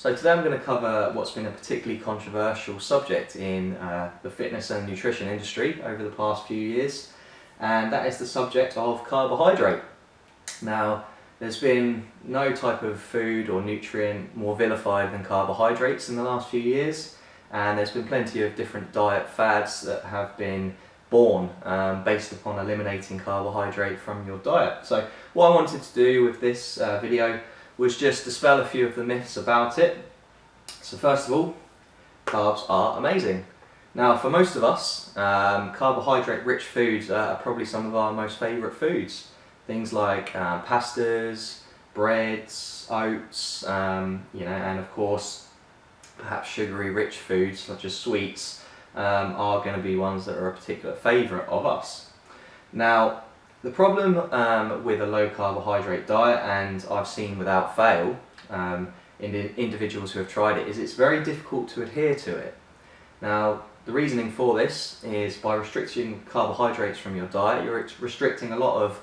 So today I'm going to cover what's been a particularly controversial subject in the fitness and nutrition industry over the past few years, and that is the subject of carbohydrate. Now, there's been no type of food or nutrient more vilified than carbohydrates in the last few years, and there's been plenty of different diet fads that have been born based upon eliminating carbohydrate from your diet. So what I wanted to do with this video was just dispel a few of the myths about it. So first of all, carbs are amazing. Now for most of us, carbohydrate rich foods are probably some of our most favourite foods. Things like pastas, breads, oats, and of course perhaps sugary rich foods such as sweets are going to be ones that are a particular favourite of us. Now the problem with a low carbohydrate diet, and I've seen without fail in individuals who have tried it, is it's very difficult to adhere to it. Now the reasoning for this is by restricting carbohydrates from your diet, you're restricting a lot of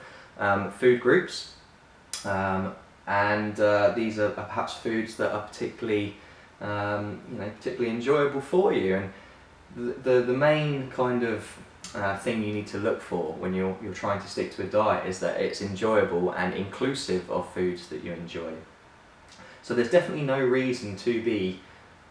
food groups, and these are perhaps foods that are particularly enjoyable for you. And the main kind of thing you need to look for when you're trying to stick to a diet is that it's enjoyable and inclusive of foods that you enjoy. So there's definitely no reason to be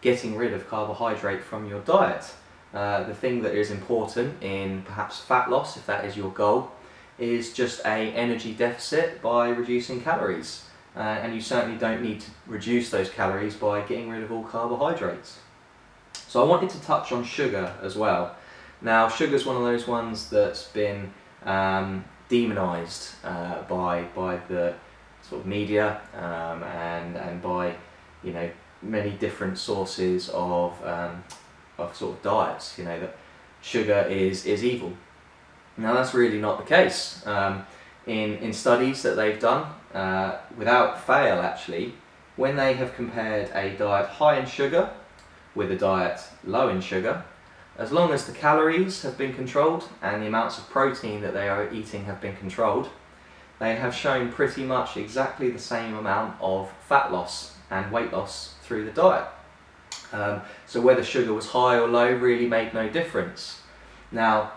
getting rid of carbohydrate from your diet. The thing that is important in perhaps fat loss, if that is your goal, is just a energy deficit by reducing calories. And you certainly don't need to reduce those calories by getting rid of all carbohydrates. So I wanted to touch on sugar as well. Now sugar is one of those ones that's been demonised by the sort of media and by many different sources of sort of diets. That sugar is evil. Now that's really not the case. In studies that they've done, without fail actually, when they have compared a diet high in sugar with a diet low in sugar, as long as the calories have been controlled and the amounts of protein that they are eating have been controlled, they have shown pretty much exactly the same amount of fat loss and weight loss through the diet. So whether sugar was high or low really made no difference. Now,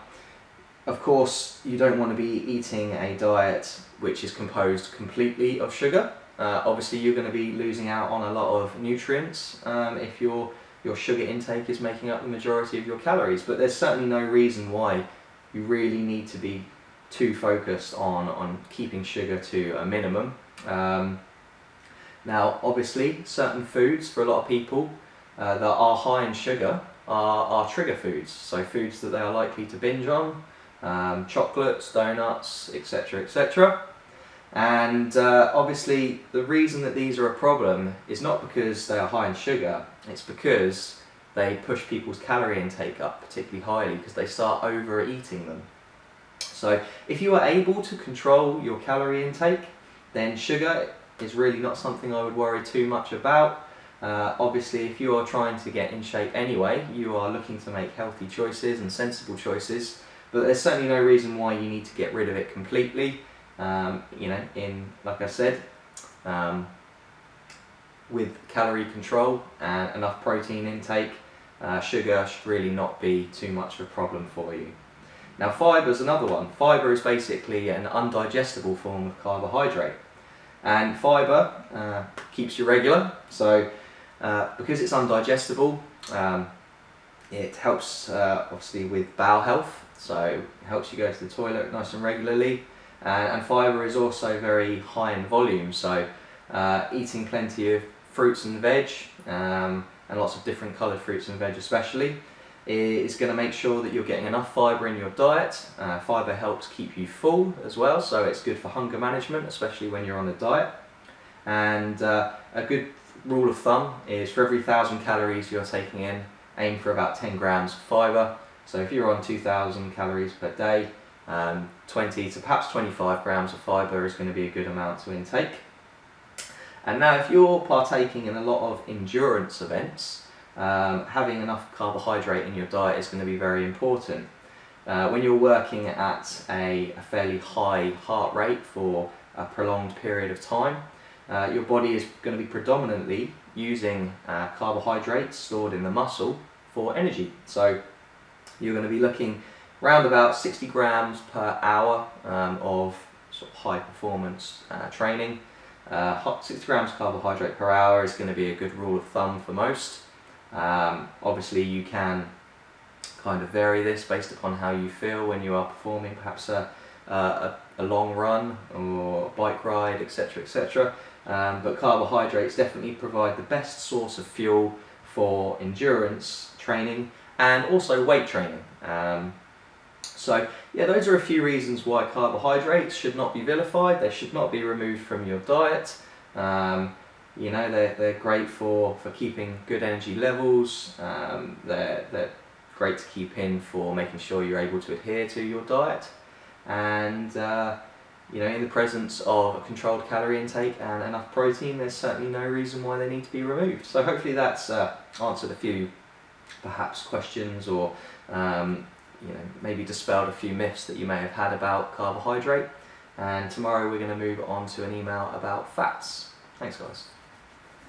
of course, you don't want to be eating a diet which is composed completely of sugar. Obviously, you're going to be losing out on a lot of nutrients if your sugar intake is making up the majority of your calories. But there's certainly no reason why you really need to be too focused on keeping sugar to a minimum. Now, obviously, certain foods for a lot of people that are high in sugar are trigger foods. So foods that they are likely to binge on. Chocolates, donuts, etc., etc. And obviously the reason that these are a problem is not because they are high in sugar, it's because they push people's calorie intake up particularly highly because they start overeating them. So if you are able to control your calorie intake, then sugar is really not something I would worry too much about. Obviously if you are trying to get in shape anyway, you are looking to make healthy choices and sensible choices. But there's certainly no reason why you need to get rid of it completely. Like I said, with calorie control and enough protein intake, sugar should really not be too much of a problem for you. Now fibre is another one. Fibre is basically an undigestible form of carbohydrate. And fibre keeps you regular, so because it's undigestible, it helps obviously with bowel health. So it helps you go to the toilet nice and regularly, and fibre is also very high in volume, so eating plenty of fruits and veg, and lots of different coloured fruits and veg especially, is going to make sure that you're getting enough fibre in your diet. Fibre helps keep you full as well, so it's good for hunger management, especially when you're on a diet. And a good rule of thumb is for every 1,000 calories you're taking in, aim for about 10 grams of fibre. So if you're on 2,000 calories per day, 20 to perhaps 25 grams of fibre is going to be a good amount to intake. And now if you're partaking in a lot of endurance events, having enough carbohydrate in your diet is going to be very important. When you're working at a fairly high heart rate for a prolonged period of time, your body is going to be predominantly using carbohydrates stored in the muscle for energy. So you're going to be looking around about 60 grams per hour of sort of high performance training. 60 grams carbohydrate per hour is going to be a good rule of thumb for most. Obviously you can kind of vary this based upon how you feel when you are performing perhaps a long run or a bike ride, etc, etc. But carbohydrates definitely provide the best source of fuel for endurance training and also weight training. So yeah, those are a few reasons why carbohydrates should not be vilified. They should not be removed from your diet. You know, they're great for keeping good energy levels. They're great to keep in for making sure you're able to adhere to your diet. And you know, in the presence of a controlled calorie intake and enough protein, there's certainly no reason why they need to be removed. So hopefully that's answered a few perhaps questions, or you know, maybe dispelled a few myths that you may have had about carbohydrate. And tomorrow we're going to move on to an email about fats. Thanks guys.